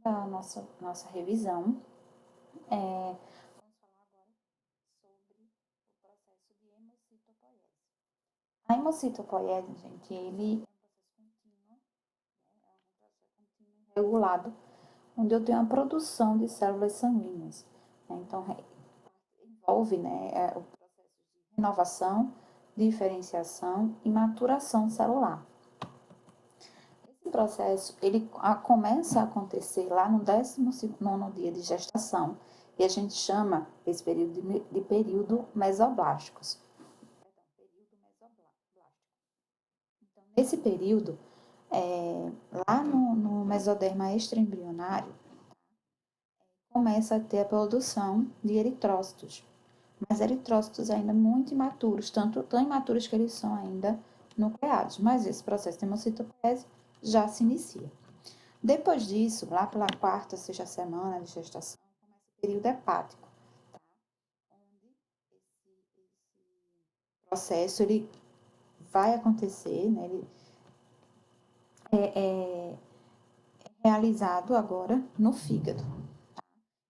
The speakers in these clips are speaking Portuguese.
da nossa revisão, vamos falar agora sobre o processo de hemocitopoiese. A hemocitopoiese, gente, ele é um processo contínuo, né? É um processo contínuo e regulado, onde eu tenho a produção de células sanguíneas, né? Então, envolve, né, o processo de renovação, diferenciação e maturação celular. Esse processo, ele começa a acontecer lá no 19º dia de gestação, e a gente chama esse período de período mesoblásticos. Então, nesse período, lá no mesoderma extraembrionário, começa a ter a produção de eritrócitos, mas eritrócitos ainda muito imaturos, tanto tão imaturos que eles são ainda nucleados, mas esse processo de hemocitopoiese já se inicia. Depois disso, lá pela quarta, sexta semana de gestação, começa o período hepático, tá? Onde esse processo ele vai acontecer, né? Ele é realizado agora no fígado.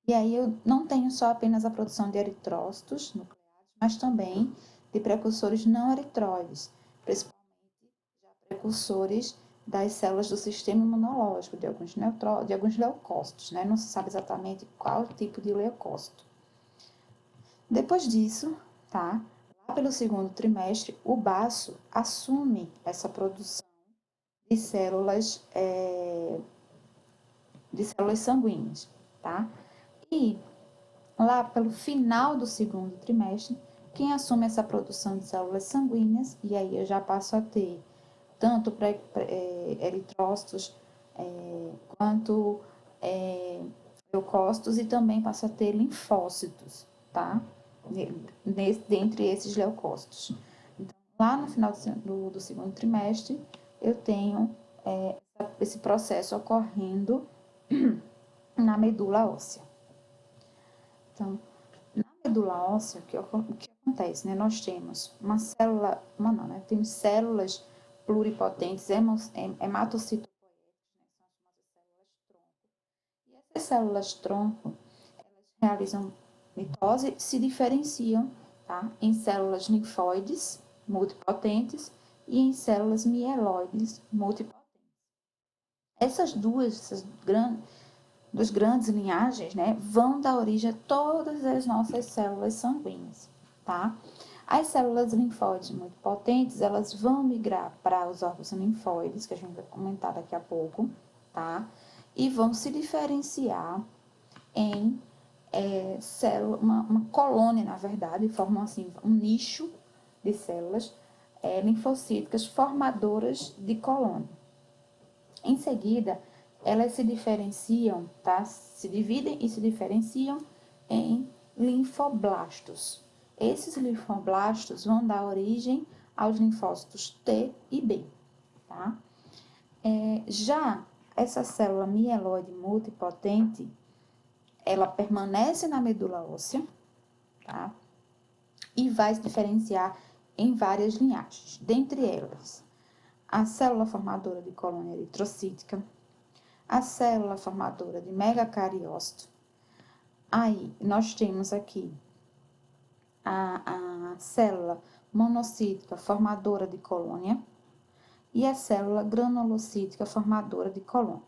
E aí eu não tenho só apenas a produção de eritrócitos nucleados, mas também de precursores não eritróides, principalmente já precursores das células do sistema imunológico, de alguns leucócitos, né? Não se sabe exatamente qual tipo de leucócito. Depois disso, tá? Lá pelo segundo trimestre, o baço assume essa produção de células sanguíneas, tá? E lá pelo final do segundo trimestre, quem assume essa produção de células sanguíneas, e aí eu já passo a ter tanto eritrócitos quanto leucócitos, e também passo a ter linfócitos, tá? Dentre esses leucócitos. Então, lá no final do segundo trimestre, eu tenho esse processo ocorrendo na medula óssea. Então, na medula óssea, o que acontece, né? Nós temos uma célula, temos células pluripotentes, hematocitopoietes, né? São as famosas células-tronco. E essas células-tronco, elas realizam mitose e se diferenciam, tá? Em células linfóides multipotentes e em células mieloides multipotentes. Essas duas grandes linhagens, né, vão dar origem a todas as nossas células sanguíneas, tá? As células linfóides muito potentes, elas vão migrar para os órgãos linfóides, que a gente vai comentar daqui a pouco, tá? E vão se diferenciar em uma colônia, na verdade, formam assim um nicho de células linfocíticas formadoras de colônia. Em seguida, elas se diferenciam, tá? Se dividem e se diferenciam em linfoblastos. Esses linfoblastos vão dar origem aos linfócitos T e B, tá? Já essa célula mieloide multipotente, ela permanece na medula óssea, tá? E vai se diferenciar em várias linhagens, dentre elas a célula formadora de colônia eritrocítica, a célula formadora de megacariócito. Aí, nós temos aqui a célula monocítica formadora de colônia e a célula granulocítica formadora de colônia.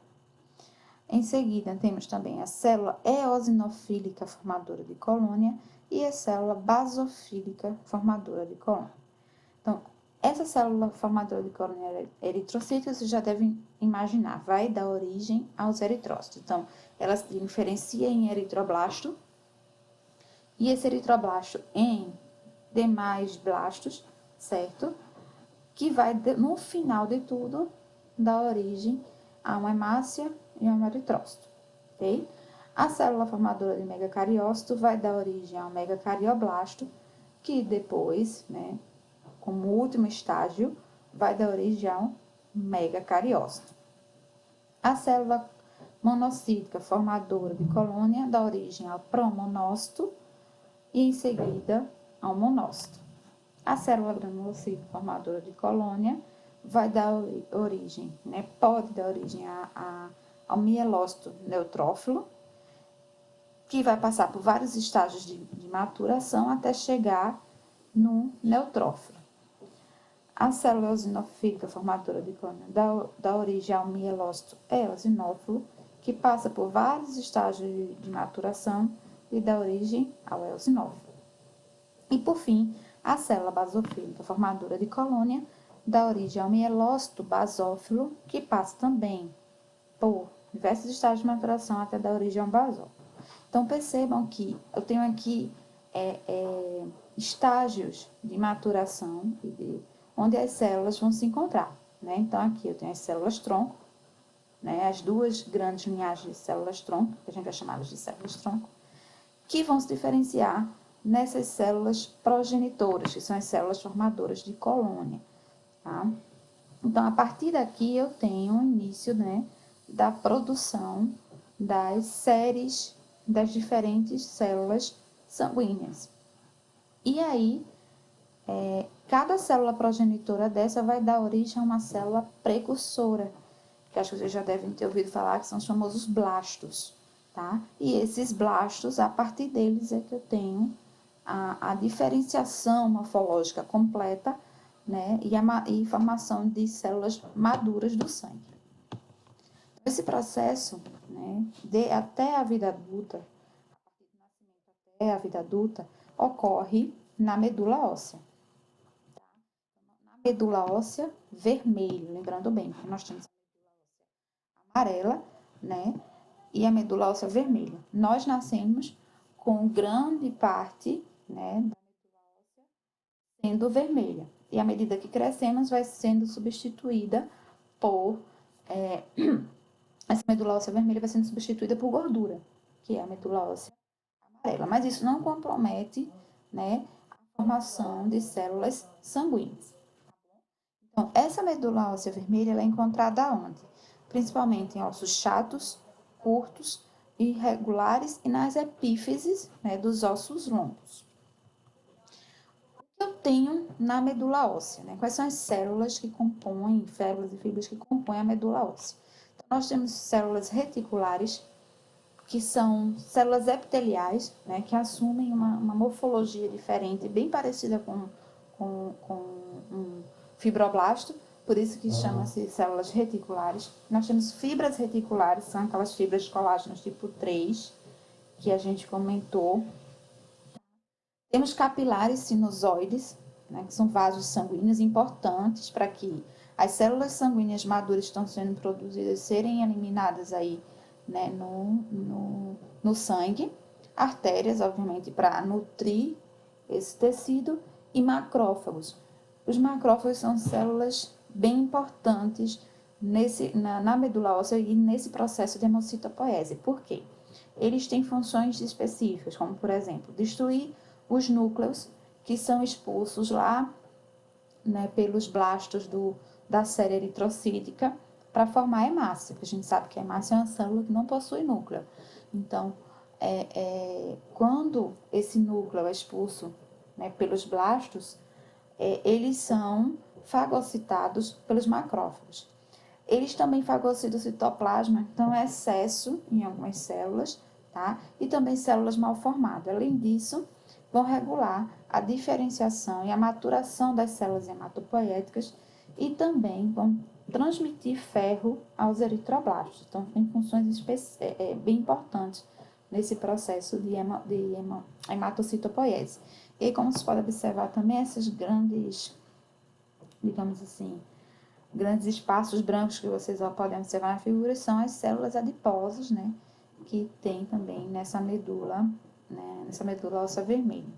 Em seguida, temos também a célula eosinofílica formadora de colônia e a célula basofílica formadora de colônia. Então, essa célula formadora de colônia eritrocítica, vocês já devem imaginar, vai dar origem aos eritrócitos. Então, ela se diferencia em eritroblasto, e esse eritroblasto em demais blastos, certo? Que vai, no final de tudo, dar origem a uma hemácia e a um eritrócito, ok? A célula formadora de megacariócito vai dar origem a um megacardioblasto, que depois, né, como último estágio, vai dar origem a um megacariócito. A célula monocítica formadora de colônia dá origem ao promonócito e, em seguida, ao monócito. A célula granulocítica formadora de colônia vai dar origem, né, pode dar origem ao mielócito neutrófilo, que vai passar por vários estágios de maturação até chegar no neutrófilo. A célula eosinofílica formadora de colônia dá origem ao mielócito eosinófilo, que passa por vários estágios de maturação e dá origem ao eosinófilo. E, por fim, a célula basofílica formadora de colônia dá origem ao mielócito basófilo, que passa também por diversos estágios de maturação até dar origem ao basófilo. Então, percebam que eu tenho aqui estágios de maturação, onde as células vão se encontrar, né? Então, aqui eu tenho as células-tronco, né? As duas grandes linhagens de células-tronco, que a gente vai chamá-las de células-tronco, que vão se diferenciar nessas células progenitoras, que são as células formadoras de colônia, tá? Então, a partir daqui eu tenho o início, né, da produção das séries das diferentes células sanguíneas. E aí, cada célula progenitora dessa vai dar origem a uma célula precursora, que acho que vocês já devem ter ouvido falar, que são os famosos blastos, tá? E esses blastos, a partir deles é que eu tenho a diferenciação morfológica completa, né? E formação de células maduras do sangue. Esse processo, né, até a vida adulta, a partir do nascimento até a vida adulta, ocorre na medula óssea. Tá? Na medula óssea vermelha, lembrando bem que nós temos a medula óssea amarela, né, e a medula óssea vermelha. Nós nascemos com grande parte, né, da medula óssea sendo vermelha. E à medida que crescemos, vai sendo substituída por essa medula óssea vermelha vai sendo substituída por gordura, que é a medula óssea amarela. Mas isso não compromete, né, a formação de células sanguíneas. Então, essa medula óssea vermelha ela é encontrada onde? Principalmente em ossos chatos, curtos, irregulares e nas epífises, né, dos ossos longos. O que eu tenho na medula óssea? Né? Quais são as células que compõem, células e fibras que compõem a medula óssea? Nós temos células reticulares, que são células epiteliais, né, que assumem uma morfologia diferente, bem parecida com um fibroblasto, por isso que chama-se células reticulares. Nós temos fibras reticulares, são aquelas fibras de colágeno tipo 3, que a gente comentou. Temos capilares sinusoides, né, que são vasos sanguíneos importantes para que as células sanguíneas maduras que estão sendo produzidas serem eliminadas aí, né, no sangue. Artérias, obviamente, para nutrir esse tecido. E macrófagos. Os macrófagos são células bem importantes na medula óssea e nesse processo de hemocitopoese. Por quê? Eles têm funções específicas, como, por exemplo, destruir os núcleos que são expulsos lá, né, pelos blastos da série eritrocítica para formar a hemácia, porque a gente sabe que a hemácia é uma célula que não possui núcleo. Então, quando esse núcleo é expulso, né, pelos blastos, eles são fagocitados pelos macrófagos. Eles também fagocitam o citoplasma, então é excesso em algumas células, tá? E também células mal formadas. Além disso, vão regular a diferenciação e a maturação das células hematopoéticas e também vão transmitir ferro aos eritroblastos. Então, tem funções bem importantes nesse processo de hematocitopoiese. E como vocês podem observar também, essas grandes, digamos assim, grandes espaços brancos que vocês podem observar na figura são as células adiposas, né, que tem também nessa medula óssea vermelha.